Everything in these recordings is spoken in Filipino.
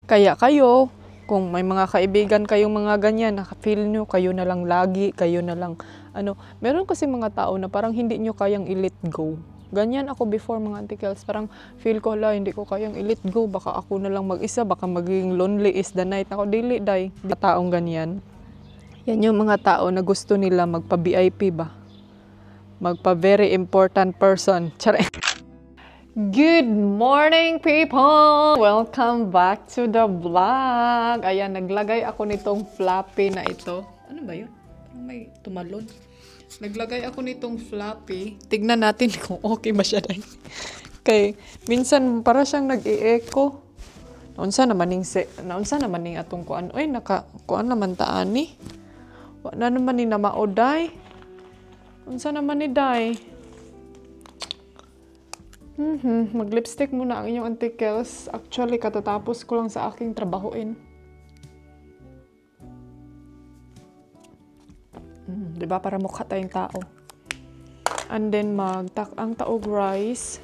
Kaya kayo, kung may mga kaibigan kayong mga ganyan, naka-feel nyo, kayo na lang lagi, kayo na lang, meron kasi mga tao na parang hindi nyo kayang i-let go. Ganyan ako before mga Auntie Kels, parang feel ko, hindi ko kayang i-let go, baka ako na lang mag-isa, baka maging lonely is the night. Ako, dili, day. Taong ganyan. Yan yung mga tao na gusto nila magpa-VIP ba? Magpa-very important person. Tsare. Good morning, people! Welcome back to the vlog. Ayan, naglagay ako nitong floppy na ito. Ano ba yun? May tumalon. Naglagay ako nitong floppy. Tignan natin kung okay ba siya. Kay, minsan para siyang nag-i-echo. Naunsa naman ning atong kuan. Oy, kuan naman taani. Wa na naman ni na maoday. Unsa naman ni day? Mag-lipstick muna ang inyong Auntie Kels. Actually, katatapos ko lang sa aking trabahoin. Diba? Para mukha tayong tao. And then, ang taog rice.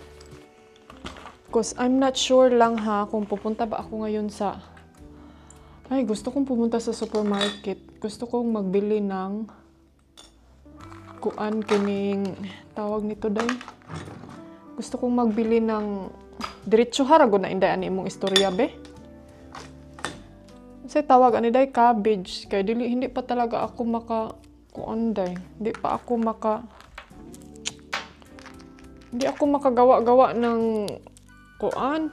Because I'm not sure lang kung pupunta ba ako ngayon sa... Ay, gusto kong pumunta sa supermarket. Gusto kong magbili ng... Kuan kining... Tawag nito day. Gusto kong magbili ng diretso harago na inday ani imong istorya be. Kasi tawag ani day cabbage kay hindi pa talaga ako kuanday. Hindi ako makagawa-gawa ng kuan.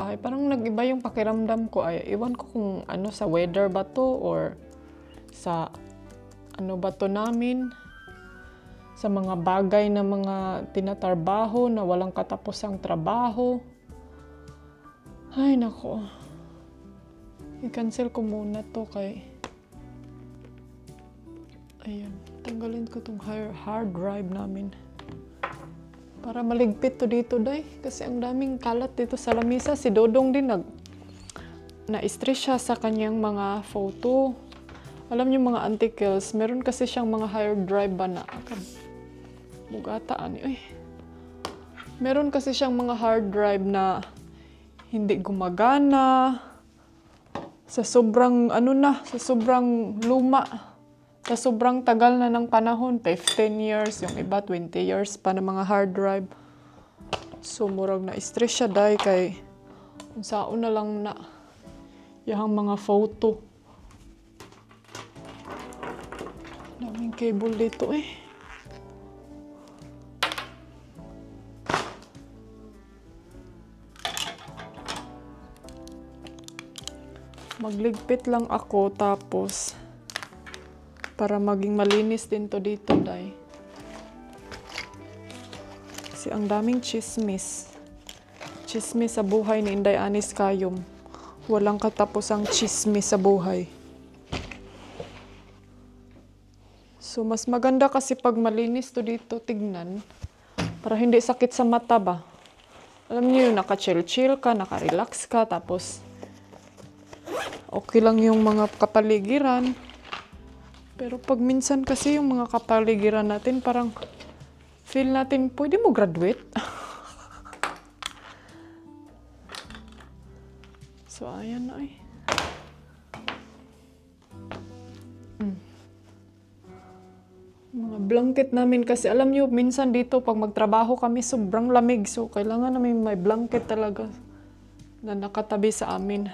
Ay, parang nag-iba yung pakiramdam ko. Ay, iwan ko kung sa weather ba to or sa ba to namin. Sa mga bagay na mga tinatrabaho na walang katapusang trabaho. Ay, nako. I-cancel ko muna to kay... Ayan, tanggalin ko tong hard drive namin. Para maligpit to dito, day. Kasi ang daming kalat dito sa lamisa. Si Dodong din na-stress siya sa kanyang mga photo. Alam niyo mga Auntie Kels, meron kasi siyang mga hard drive ba na. Mugataan. Meron kasi siyang mga hard drive na hindi gumagana. Sa sobrang, sa sobrang luma. Sa sobrang tagal na ng panahon, 15 years, yung iba 20 years pa ng mga hard drive. So, murag na-stress siya dahil kay kung saan na lang na yung mga photo. Daming cable dito Magligpit lang ako tapos para maging malinis din to dito, day. Kasi ang daming chismis. Chismis sa buhay ni Inday Anis Kayom. Walang katapusang chismis sa buhay. So, mas maganda kasi pag malinis to dito, tignan. Para hindi sakit sa mata ba. Alam niyo, naka-chill-chill ka, naka-relax ka, tapos okay lang yung mga kapaligiran. Pero pag minsan kasi yung mga kapaligiran natin, parang feel natin, pwede mo graduate? So, ayan na Mga blanket namin kasi, alam nyo, minsan dito, pag magtrabaho kami, sobrang lamig. So, kailangan namin may blanket talaga na nakatabi sa amin.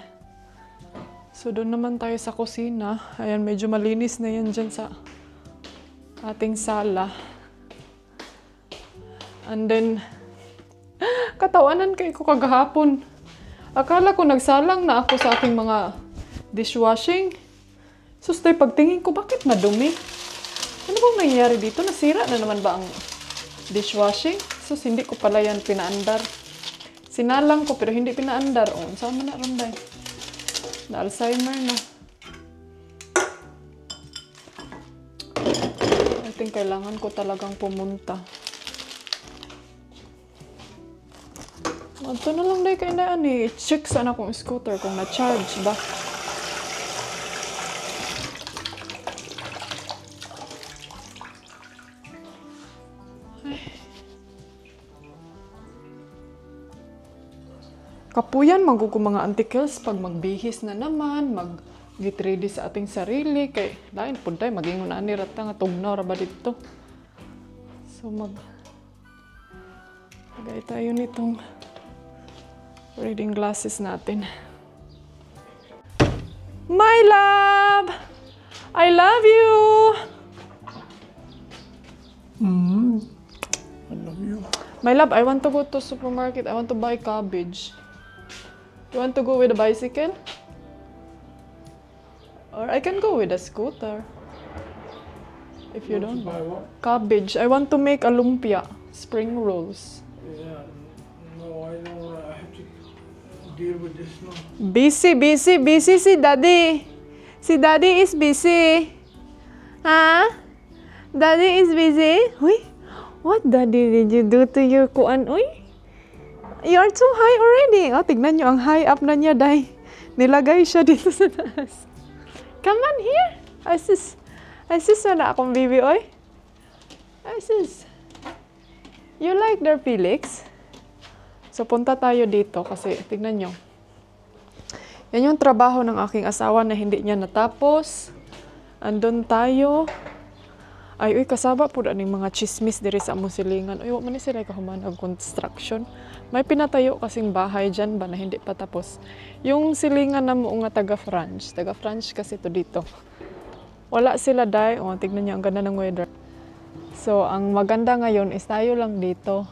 So, doon naman tayo sa kusina. Ayan, medyo malinis na yan dyan sa ating sala. And then, katawanan kayo ko kagahapon. Akala ko nagsalang na ako sa aking mga dishwashing. So, pagtingin ko, bakit madumi? Ano bang nangyayari dito? Nasira na naman ba ang dishwashing? So, hindi ko pala yan pinaandar. Sinalang ko, pero hindi pinaandar. Saan mo na ronday? Na Alzheimer na. I think kailangan ko talagang pumunta. Ito na lang dahil kayo na check sana akong scooter kung na-charge ba. Kapuyan, ko mga antikels pag magbihis na naman, mag-get ready sa ating sarili. Kay, lain po tayo, maging unani rata nga tugnaw ra ba dito. So, lagay tayo nitong reading glasses natin. My love! I love you! I love you. My love, I want to go to supermarket. I want to buy cabbage. You want to go with a bicycle? Or I can go with a scooter. If you don't. Buy what? Cabbage. I want to make a lumpia. Spring rolls. Yeah. No, I don't. I have to deal with this now. Busy si daddy. Si daddy is busy. Huh? Daddy is busy? Uy, what daddy did you do to your kuan? Uy, you are too high already. Oh, tignan nyo, ang high up na niya, day. Nilagay siya dito sa taas. Come on here. Asis, wala akong baby, oy. Asis. You like their Felix? So, punta tayo dito kasi, tignan nyo. Yan yung trabaho ng aking asawa na hindi niya natapos. Andun tayo. Ay, uy, kasaba po na ng mga chismis diri sa among silingan. Uy, wala man sila kahuman ang construction. May pinatayo kasing bahay dyan ba na hindi pa tapos. Yung silingan na mo nga taga-France. Taga-France kasi to dito. Wala sila day. O, tignan niyo, ang ganda ng weather. So, ang maganda ngayon is tayo lang dito.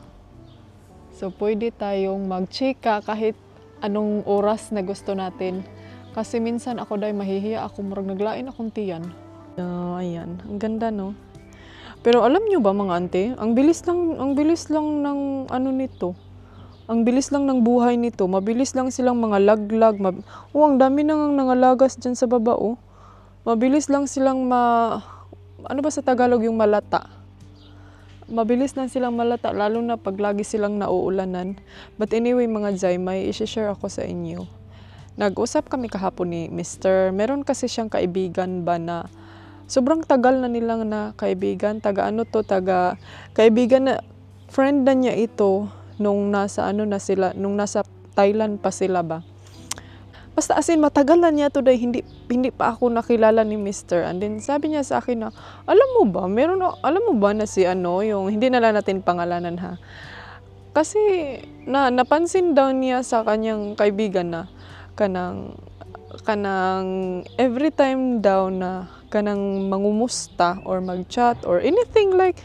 So, pwede tayong mag-chika kahit anong oras na gusto natin. Kasi minsan ako day mahihiya ako, murag naglain akong tiyan. Ayan, ang ganda no. Pero alam nyo ba mga ante, ang bilis lang ng ano nito. Ang bilis lang ng buhay nito. Mabilis lang silang mga laglag. Ang dami nang nangalagas dyan sa baba oh. Mabilis lang silang ano ba sa Tagalog yung malata? Mabilis lang silang malata, lalo na pag lagi silang nauulanan. But anyway mga Zay, may i-share ako sa inyo. Nag-usap kami kahapon ni Mr. Meron kasi siyang kaibigan ba na sobrang tagal na nilang na kaibigan. Kaibigan na, friend na niya ito nung nasa Thailand pa sila ba. Basta as in, matagal na niya today, hindi pa ako nakilala ni Mr. And then sabi niya sa akin na, alam mo ba na si yung, hindi na lang natin pangalanan ha. Kasi napansin daw niya sa kanyang kaibigan na, kanang every time daw na kanang mangumusta or mag-chat or anything like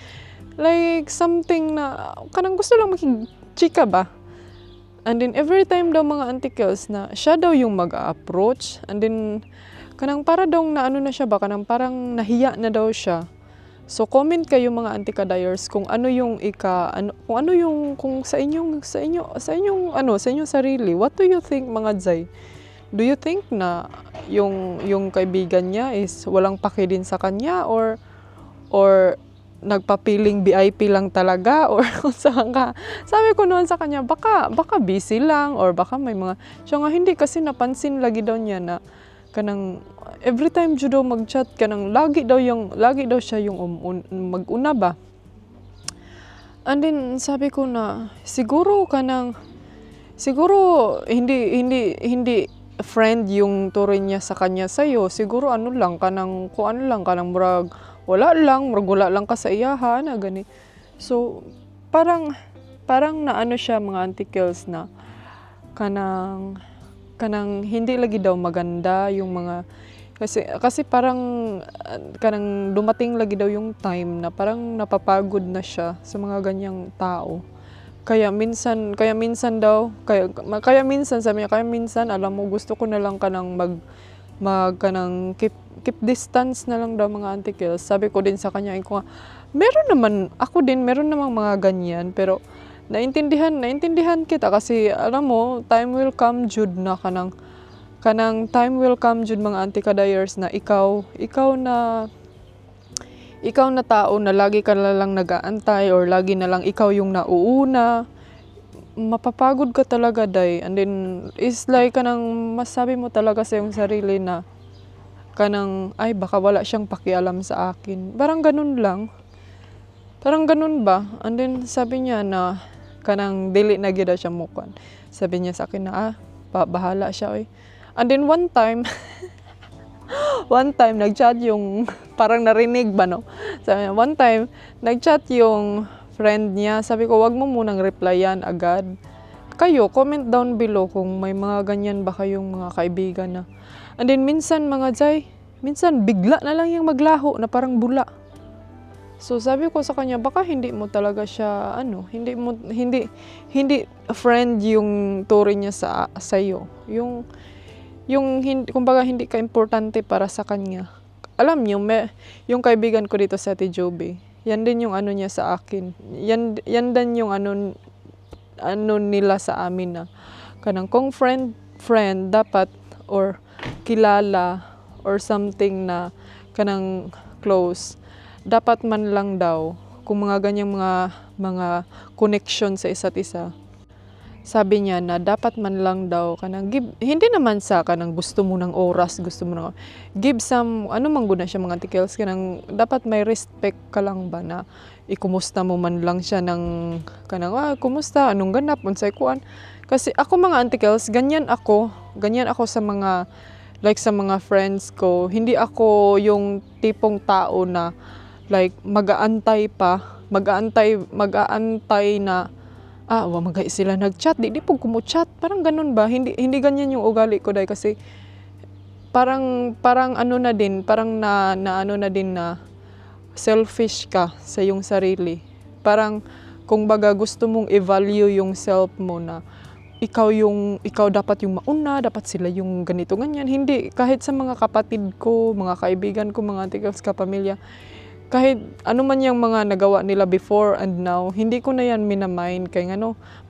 something na kanang gusto lang makikchika ba. And then every time daw mga antikels na siya daw yung mag-approach, and then kanang para daw na ano na siya ba, kanang parang nahiya na daw siya. So comment kayo mga antikadayers kung ano yung kung sa inyong sarili. What do you think mga Zay? Do you think na yung kaibigan niya is walang paki din sa kanya or nagpapiling VIP lang talaga or kung saan ka? Sabi ko noon sa kanya, baka busy lang or baka may mga siya nga hindi kasi napansin lagi daw niya na kanang every time jud daw mag-chat kanang lagi daw siya yung mag-una ba. And then sabi ko na siguro hindi friend yung turing niya sa kanya sa'yo. Siguro kanang murag wala lang ka sa iyahan na gani. So parang naano siya mga antikels na kanang hindi lagi daw maganda yung mga kasi parang kanang dumating lagi daw yung time na parang napapagod na siya sa mga ganyang tao. Kaya minsan alam mo gusto ko na lang kanang kanang keep distance na lang daw mga antikels. Sabi ko din sa kanya meron namang mga ganyan pero naintindihan kita kasi alam mo time will come jud na kanang time will come jud mga antikadayers na ikaw na tao na lagi ka na lang nag-aantay or lagi na lang ikaw yung nauuna, mapapagod ka talaga day. And then is like kanang masabi mo talaga sa iyong sarili na kanang ay baka wala siyang pakialam sa akin. Parang ganun ba? And then sabi niya na kanang dili na gyud siya mukuan. Sabi niya sa akin na bahala siya oy. And then one time nag-chat yung parang narinig ba no. Sabi niya, one time nag-chat yung friend niya. Sabi ko, wag mo munang replyan agad. Kayo, comment down below kung may mga ganyan ba kayong mga kaibigan na. And then minsan mga Jay, minsan bigla na lang yung maglaho na parang bula. So sabi ko sa kanya, baka hindi mo talaga siya hindi friend yung turing niya sa iyo. Yung kumbaga hindi ka importante para sa kanya. Alam niyo, yung kaibigan ko dito sa Ate Joby, yan din yung ano niya sa akin. Yan din yung ano nila sa amin na kanang kung friend dapat or kilala or something na kanang close, dapat man lang daw kung mga ganyang mga connection sa isa't isa. Sabi niya na dapat man lang daw kanang give, hindi naman sa kanang gusto mo ng oras, gusto mo ng give some man guna siya mga tikels, kanang dapat may respect ka lang ba na ikumusta mo man lang siya ng kanang kumusta, anong ganap, unsay kuan. Kasi ako mga antikels, ganyan ako sa mga like sa mga friends ko. Hindi ako yung tipong tao na like mag-aantay na magay sila nag-chat, di po kumu-chat. Parang ganun ba? Hindi ganyan yung ugali ko dahil kasi parang ano na din, parang na ano na din na selfish ka sa iyong sarili. Parang kung baga gusto mong i-value yung self mo na ikaw dapat yung mauna, dapat sila yung ganito ganyan. Hindi, kahit sa mga kapatid ko, mga kaibigan ko, mga antikels, kapamilya, kahit ano man yung mga nagawa nila before and now, hindi ko na yan minamind. Kaya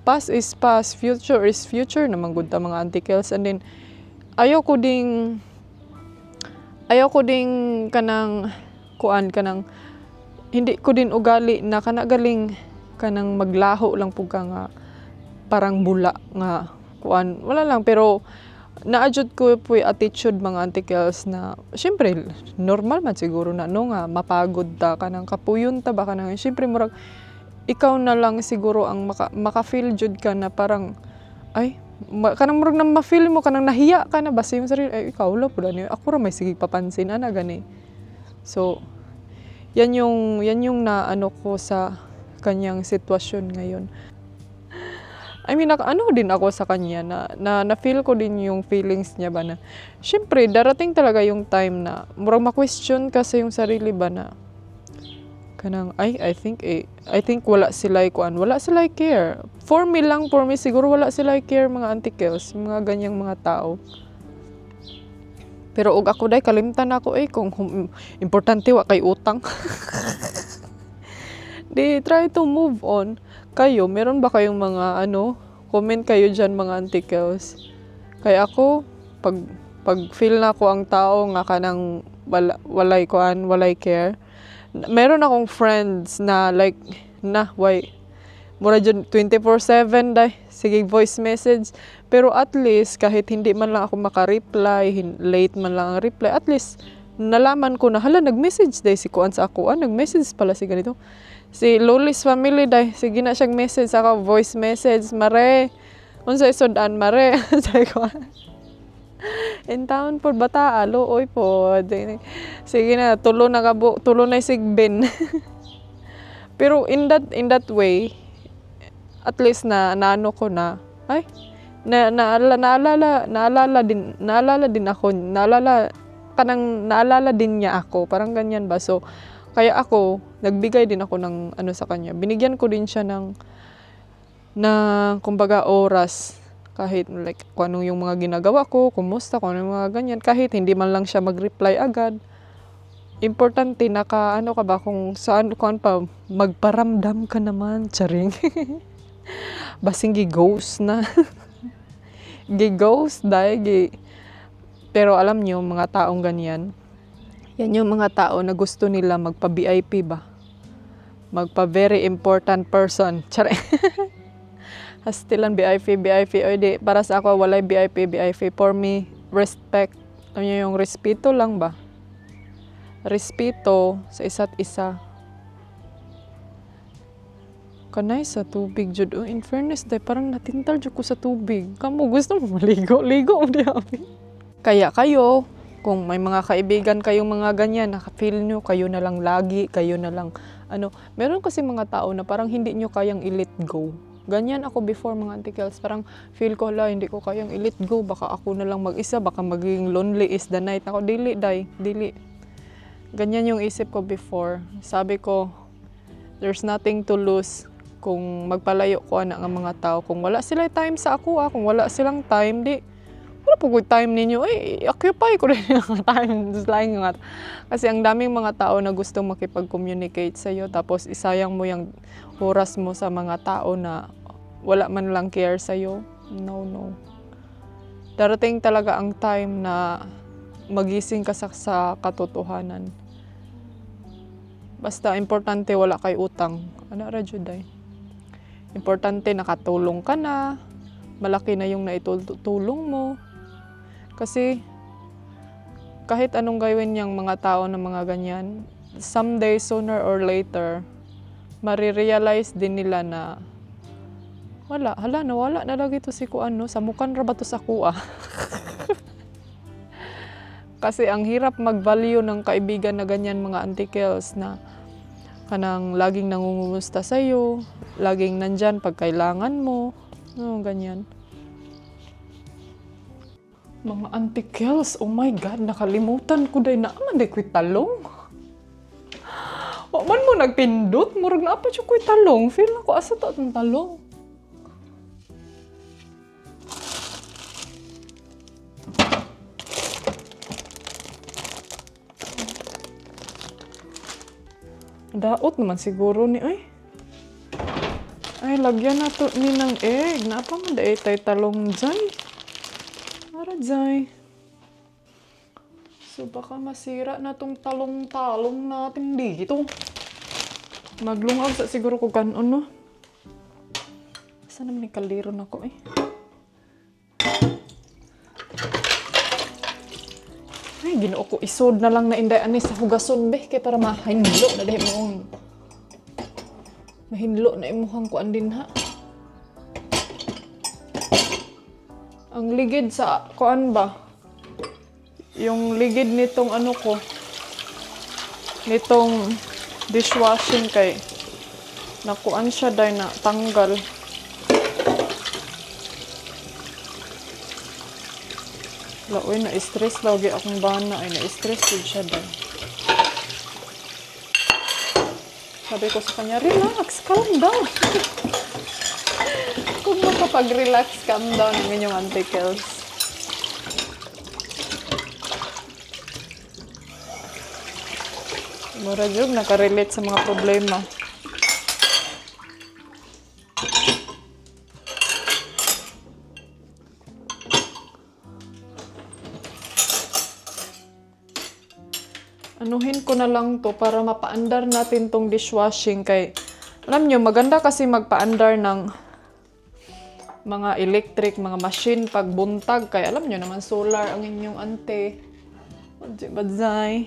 past is past, future is future naman gud ta mga antikels. And then, ayaw ko ding kanang hindi ko din ugali na kanagaling kanang maglaho lang pug ka nga parang bula nga wala lang, pero na-adjust ko po yung attitude mga antikels na syempre normal man siguro na nga mapagod ta kanang kapuyon ta ba kanang syempre murag ikaw na lang siguro ang maka-feel jud ka na parang kanang murag na ma-feel mo kanang nahiya ka na basta yung sarili ikaw la pud ani ako ra may sige papansin ana gani. So yan yung naano ko sa kanyang sitwasyon ngayon. I mean, din ako sa kanya na feel ko din yung feelings niya ba na syempre darating talaga yung time na murang ma-question ka sa yung sarili ba na kanang I think wala sila care. For me siguro wala sila care mga antikels, mga ganyang mga tao. Pero og ako dai kalimtan ako kung importante wa kay utang. Di try to move on. Kayo, meron ba kayong mga comment kayo dyan mga antikels? Kaya ako, pag feel na ko ang tao nga kanang walay care. Meron akong friends na like, mura dyan 24/7 dai, sige voice message. Pero at least, kahit hindi man lang ako makareply, late man lang ang reply, at least, nalaman ko na, nag-message dai si Kuan sa ako, nag-message pala si ganito. Si Loli's family dai, sige na siyang message ako, voice message, mare, unsay sudan mare, say ko. In town po bata, looy po. Sige na, tulo na sigbin. Pero in that way, at least naano ko na, naalala din niya ako, parang ganyan ba. So kaya ako, nagbigay din ako ng sa kanya. Binigyan ko din siya ng kumbaga oras. Kahit like kung ano yung mga ginagawa ko, kumusta, kung ano yung mga ganyan. Kahit hindi man lang siya mag-reply agad. Importante, ka ba, kung saan pa, magparamdam ka naman, charing. Basing gi-ghost na. Gi-ghost dahil pero alam niyo, mga taong ganyan, yan yung mga tao na gusto nila magpa-VIP ba? Magpa-very important person. Tsare. Hastilan VIP. O di, para sa ako, walay VIP. For me, respect. Alam niyo yung respeto lang ba? Respeto sa isa't isa. kanay sa tubig jud. Oh, in fairness day parang natintal jud ko sa tubig. Kamo gusto mo maligo? Ligo mo di abi. Kaya kayo, kung may mga kaibigan kayong mga ganyan, naka-feel nyo, kayo na lang lagi, kayo na lang, meron kasi mga tao na parang hindi nyo kayang i-let go. Ganyan ako before mga Auntie Kels, parang feel ko, hindi ko kayang i-let go, baka ako na lang mag-isa, baka magiging lonely is the night. Ako, dili. Ganyan yung isip ko before. Sabi ko, there's nothing to lose kung magpalayo ko na ng mga tao. Kung wala sila time sa ako, kung wala silang time, wala po good time ninyo, occupy ko rin yung time. Just lying nga. Kasi ang daming mga tao na gustong makipag-communicate sa'yo, tapos isayang mo yung oras mo sa mga tao na wala man lang care sa'yo. No. Darating talaga ang time na magising ka sa katotohanan. Basta importante wala kay utang. Rajuday. Importante nakatulong ka na, malaki na yung naitulong mo. Kasi kahit anong gawin niyang mga tao na mga ganyan, someday, sooner or later, marirealize din nila na nawala na lagi to si Kuan, no? Samukan ra ba to sa kuha? Kasi ang hirap mag-value ng kaibigan na ganyan mga Auntie Kels na kanang laging nangungumusta sa'yo, laging nandyan pag kailangan mo, ganyan. Mga Auntie Kels, oh my God, nakalimutan ko day na aman day ko'y talong. Man mo nagpindot, murag na apat yung ko'y talong. Feel na ko asa to atong talong. Daot naman siguro ni ay lagyan na to ni ng egg. Napa man day tay talong dyan. Para dyan. So baka masira na tong talong-talong natin dito. Maglungag sa siguro ko kanon, no? Saan naman yung kaliro na ko Ay, ginoo ko. Isod na lang na inday ani sa hugason, be. Kaya para mahinlo na dahil mo. Mahinlo na imuhang ko andin, ha? Ang ligid sa kuan ba? Yung ligid nitong nitong dishwashing kay nakuan siya dahil na tanggal. Laoy, na-stress lagi akong bana. Na-stress din siya dahil. Sabi ko sa kanya, relax, calm down. Kung makapag-relax, calm down ang inyong Auntie Kels. Mura jug, nakarelate sa mga problema. Anuhin ko na lang to para mapaandar natin tong dishwashing kay alam nyo, maganda kasi magpaandar ng mga electric, mga machine pag buntag kay alam nyo naman solar ang inyong ante. Badzay.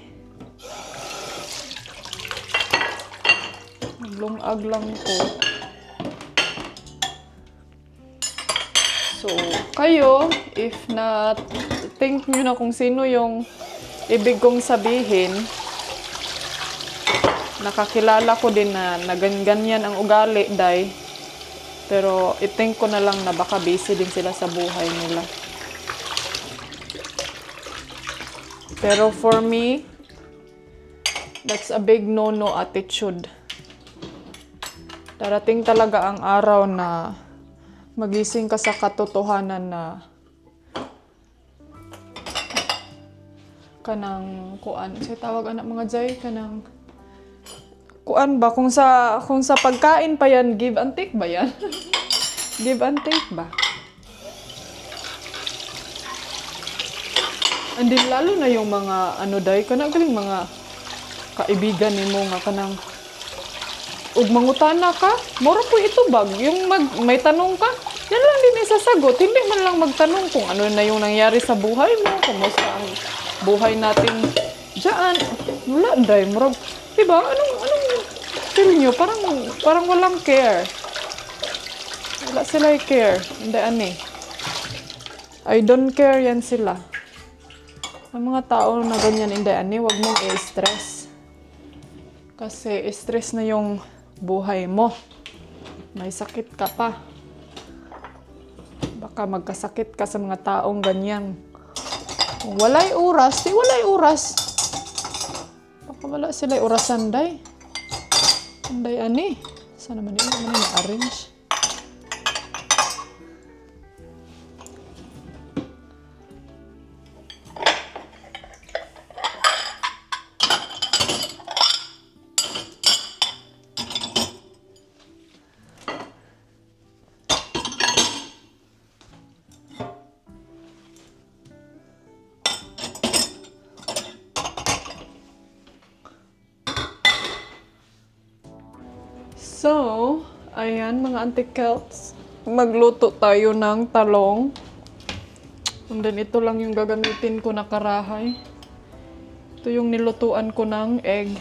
Maglungag lang ko. So, kayo, if na think nyo na kung sino yung ibig kong sabihin, nakakilala ko din na ganyan ang ugali, day. Pero i-think ko na lang na baka busy din sila sa buhay nila. Pero for me, that's a big no-no attitude. Darating talaga ang araw na magising ka sa katotohanan na kanang kuan sa tawag anak mga jay kanang kuan ba kung sa pagkain pa yan give and take ba yan? Give and take ba? And then lalo na yung mga day kanang galing mga kaibigan nimo nga kanang ug mangutana ka mura po ito bag yung may tanong ka yan lang din isasagot hindi man lang magtanong kung ano na yung nangyari sa buhay mo kumusta ang buhay natin diyan. Wala, day. Murag, diba? Anong feel nyo, parang walang care. Wala sila care. Hindi, ani. I don't care yan sila. Ang mga tao na ganyan, hindi, ani, wag mong i-stress. Kasi stress na yung buhay mo. May sakit ka pa. Baka magkasakit ka sa mga taong ganyan. Kung walay oras, di walay oras. Baka wala sila orasan, day. Anday, ani. Saan naman yun? Ano na-arrange? So, ayan mga Auntie Kelts. Magluto tayo ng talong. And then ito lang yung gagamitin ko na karahay. Ito yung nilutuan ko ng egg.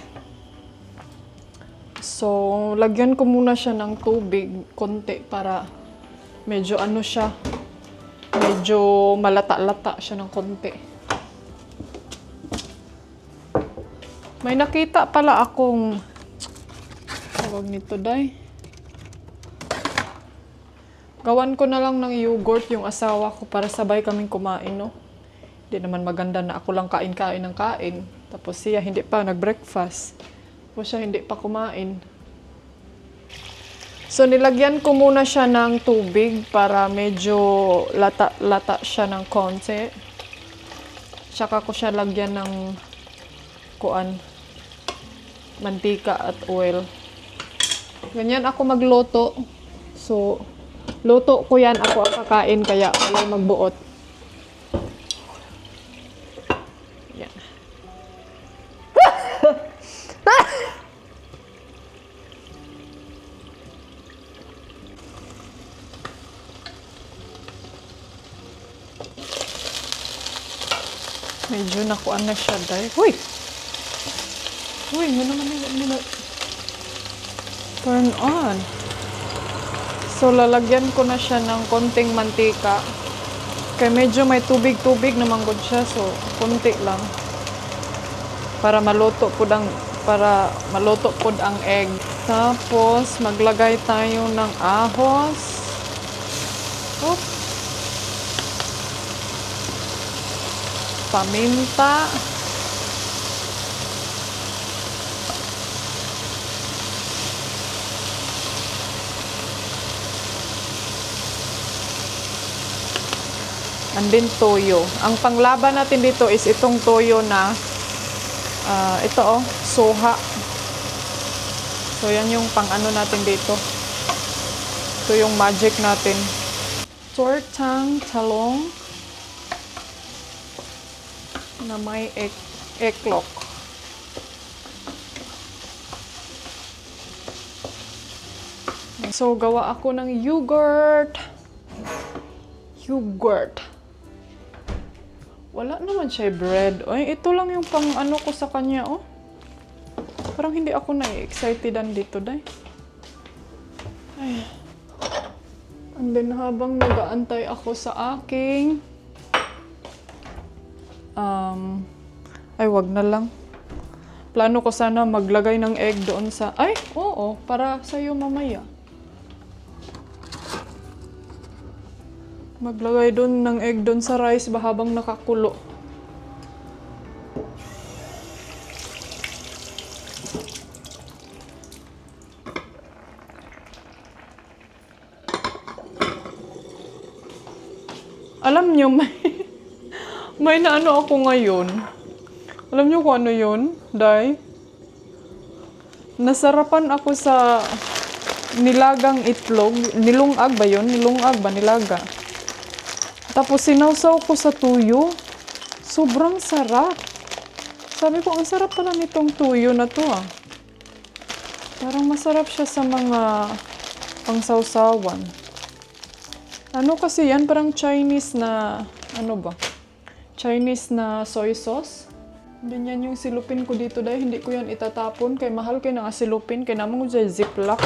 So, lagyan ko muna siya ng tubig, konti, para medyo ano siya, medyo malata-lata siya ng konti. May nakita pala akong tawag nito, day. Gawan ko na lang ng yogurt yung asawa ko para sabay kaming kumain, no? Hindi naman maganda na ako lang kain-kain ng kain. Tapos siya hindi pa nag-breakfast. Tapos siya hindi pa kumain. So nilagyan ko muna siya ng tubig para medyo lata-lata siya ng konti. Tsaka ko siya lagyan ng mantika at oil. Ganyan ako magluto. So, luto ko yan. Ako ang kakain, kaya wala magbuot. Yan. Medyo nakuan na siya, day. Uy! Uy, ano naman nila? Turn on. So, lalagyan ko na siya ng konting mantika. Kaya medyo may tubig-tubig naman gud siya. So, konti lang. Para maluto po ang egg. Tapos, maglagay tayo ng ahos. Oop. Paminta. And then toyo. Ang panglaban natin dito is itong toyo na soha. So yan yung pang-ano natin dito. Ito yung magic natin. Tortang talong na may eklok. So gawa ako ng yogurt. Wala naman siya bread. Ay, ito lang yung pang-ano ko sa kanya, oh. Parang hindi ako na-excitedan dito, day. Ay. And then, habang nag-aantay ako sa aking... ay, wag na lang. Plano ko sana maglagay ng egg doon sa... Ay, oo, para sa'yo mamaya. Maglagay doon ng egg doon sa rice ba habang nakakulo. Alam nyo, may naano ako ngayon. Alam nyo kung ano yun, day? Nasarapan ako sa nilagang itlog. Nilungag ba yun? Nilungag ba? Nilaga. Tapos sinawsaw ko sa tuyo. Sobrang sarap. Sabi ko, ang sarap pala nitong tuyo na to, ah. Parang masarap siya sa mga pangsawsawan. Ano kasi yan? Parang Chinese na, ano ba? Chinese na soy sauce. Ganyan yung silupin ko dito dahil hindi ko yan itatapon. Kay mahal kayo nga silupin. Kaya naman ko dyan ziplock.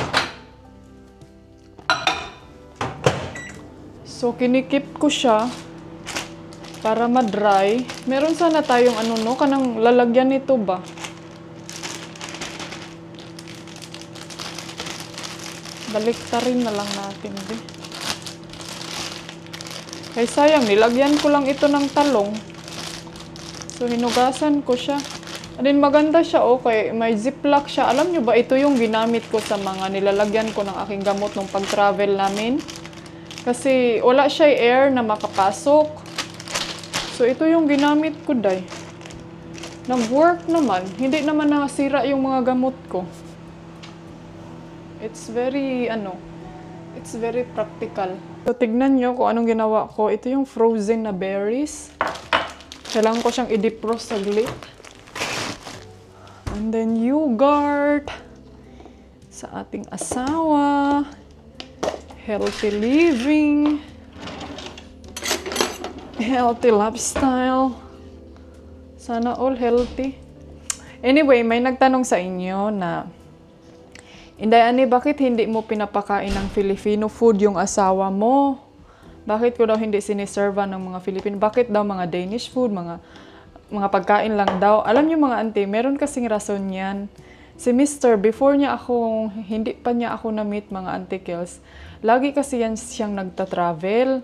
So, kinikip ko siya para ma-dry. Meron sana tayong ano no, kanang lalagyan nito ba? Baliktarin na lang natin, di. Kay sayang, nilagyan ko lang ito ng talong. So, hinugasan ko siya. And then, maganda siya, okay. May ziplock siya. Alam nyo ba, ito yung ginamit ko sa mga nilalagyan ko ng aking gamot nung pag-travel namin. Kasi, wala siya air na makapasok. So, ito yung ginamit ko, day. Nag-work naman. Hindi naman nasira yung mga gamot ko. It's very, it's very practical. So, tignan nyo kung anong ginawa ko. Ito yung frozen na berries. Kailangan ko siyang i-defrost saglit. And then, yogurt. Sa ating asawa. Healthy living. Healthy lifestyle. Sana all healthy. Anyway, may nagtanong sa inyo na, Inday, ani, bakit hindi mo pinapakain ng Filipino food yung asawa mo? Bakit ko daw hindi siniserva ng mga Filipino? Bakit daw mga Danish food, mga pagkain lang daw? Alam niyo mga auntie, meron kasing rason yan. Si Mr. before niya ako, hindi pa niya ako na-meet mga auntie-kills, lagi kasi yan siyang nagta-travel.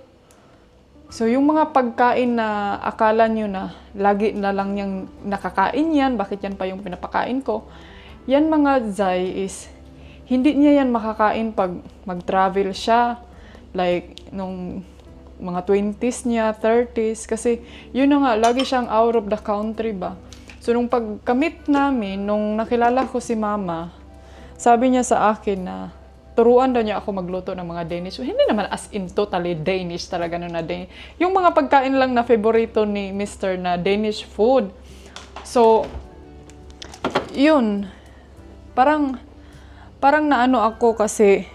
So yung mga pagkain na akala niyo na lagi na lang niyang nakakain yan, bakit yan pa yung pinapakain ko? Yan mga Zay is, hindi niya yan makakain pag mag-travel siya. Like, nung mga 20s niya, 30s. Kasi, yun na nga, lagi siyang out of the country ba. So, nung pagkamit namin, nung nakilala ko si Mama, sabi niya sa akin na, turuan daw niya ako magluto ng mga Danish. Hindi naman as in totally Danish talaga na Danish. Yung mga pagkain lang na favorito ni Mr. na Danish food. So, yun. Parang naano ako kasi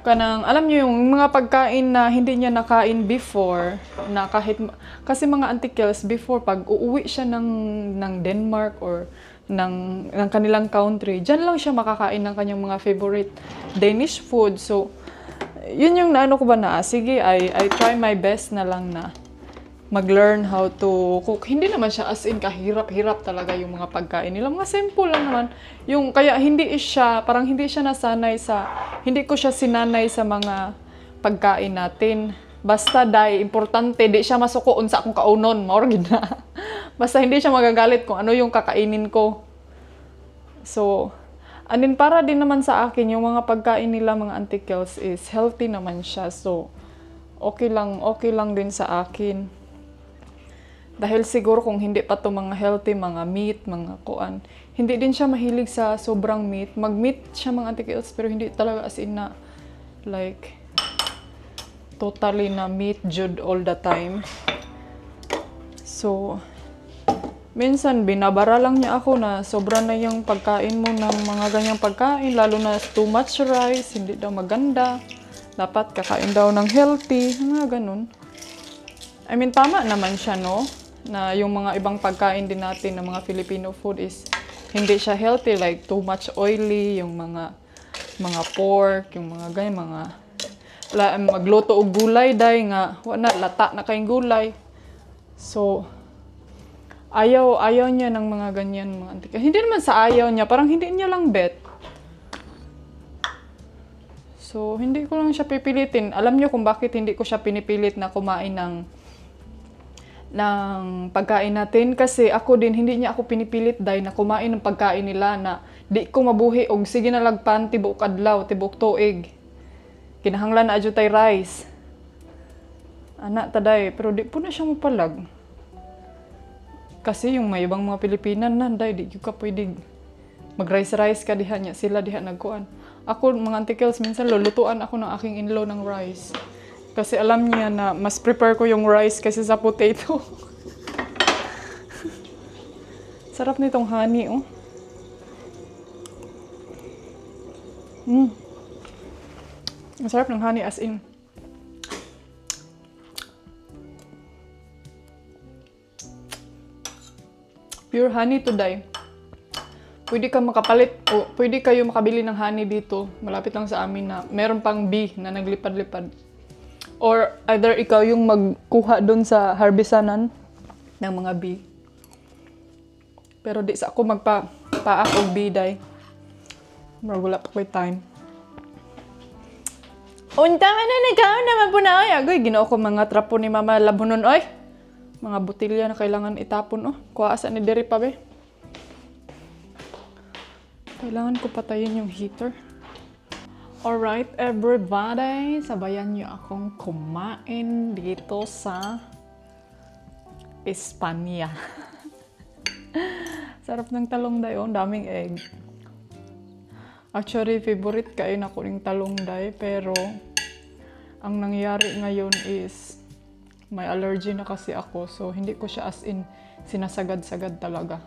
alam niyo yung mga pagkain na hindi niya nakain before, na kasi mga auntie-kills before, pag uuwi siya ng Denmark or ng kanilang country, dyan lang siya makakain ng kanyang mga favorite Danish food. So, yun yung naano ko ba na, sige, I try my best na lang na mag-learn how to cook. Hindi naman siya as in kahirap-hirap talaga yung mga pagkain nila. Mga simple lang naman. Kaya parang hindi siya nasanay hindi ko siya sinanay sa mga pagkain natin. Basta importante, di siya masukoon sa akong kaunon. Mauragin na. Basta hindi siya magagalit kung ano yung kakainin ko. So, para din naman sa akin, yung mga pagkain nila, mga auntie-kills, is healthy naman siya. So, okay lang din sa akin. Dahil siguro kung hindi pa to mga healthy, mga meat, mga kuan, hindi din siya mahilig sa sobrang meat. Mag-meat siya mga auntie-kills, pero hindi talaga as in na, like, totally na meat jud all the time. So, minsan binabara lang niya ako na sobra na yung pagkain mo ng mga ganyang pagkain, lalo na too much rice, hindi daw maganda. Dapat kakain daw ng healthy, mga ganun. I mean, tama naman siya, no? Na yung mga ibang pagkain din natin ng mga Filipino food is hindi siya healthy, like too much oily, yung mga pork, yung mga ganyan, magluto og gulay dahil nga wala lata na kayong gulay. So ayaw niya ng mga ganyan, mga auntie. Hindi naman sa ayaw niya, parang hindi niya lang bet. So hindi ko lang siya pipilitin. Alam niyo kung bakit hindi ko siya pinipilit na kumain ng pagkain natin, kasi ako din hindi niya ako pinipilit dahil na kumain ng pagkain nila na di ko mabuhi og sige na lagpan tibuok adlaw, tibuok tuig. Kinahanglan na adyo tay rice. Ana taday, pero di po na siya mapalag. Kasi yung may ibang mga Pilipinan na day di ka pwede mag-rice ka diha niya, sila diha nagkuan. Ako mga auntie-kills, minsan lulutuan ako ng aking in-law ng rice. Kasi alam niya na mas prepare ko yung rice kasi sa potato. Sarap nitong honey, oh. Ang sarap ng honey as in. Pure honey today. Pwede ka makapalit o pwede kayo makabili ng honey dito. Malapit lang sa amin na meron pang bee na naglipad-lipad. Or either ikaw yung magkuha doon sa harbisanan ng mga bee. Pero di sa ako magpaak og bee day. Wala pa ko'y time. Unta man na nagaw naman po na ay. Agoy, ginoo ko mga trapo ni Mama Labunon oy. Mga botilya na kailangan itapon oh. Kuwaasa ni diri pa be. Kailangan ko patayin yung heater. Alright, everybody. Sabayan niyo akong kumain dito sa Espanya. Sarap ng talong day. Oh, daming egg. Actually, favorite kain ako ng talong day. Pero, ang nangyari ngayon is may allergy na kasi ako. So, hindi ko siya as in sinasagad-sagad talaga.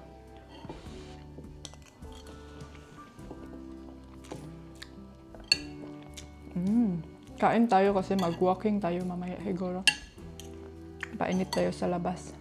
Kain tayo kasi mag-walking tayo mamaya siguro. Painit tayo sa labas.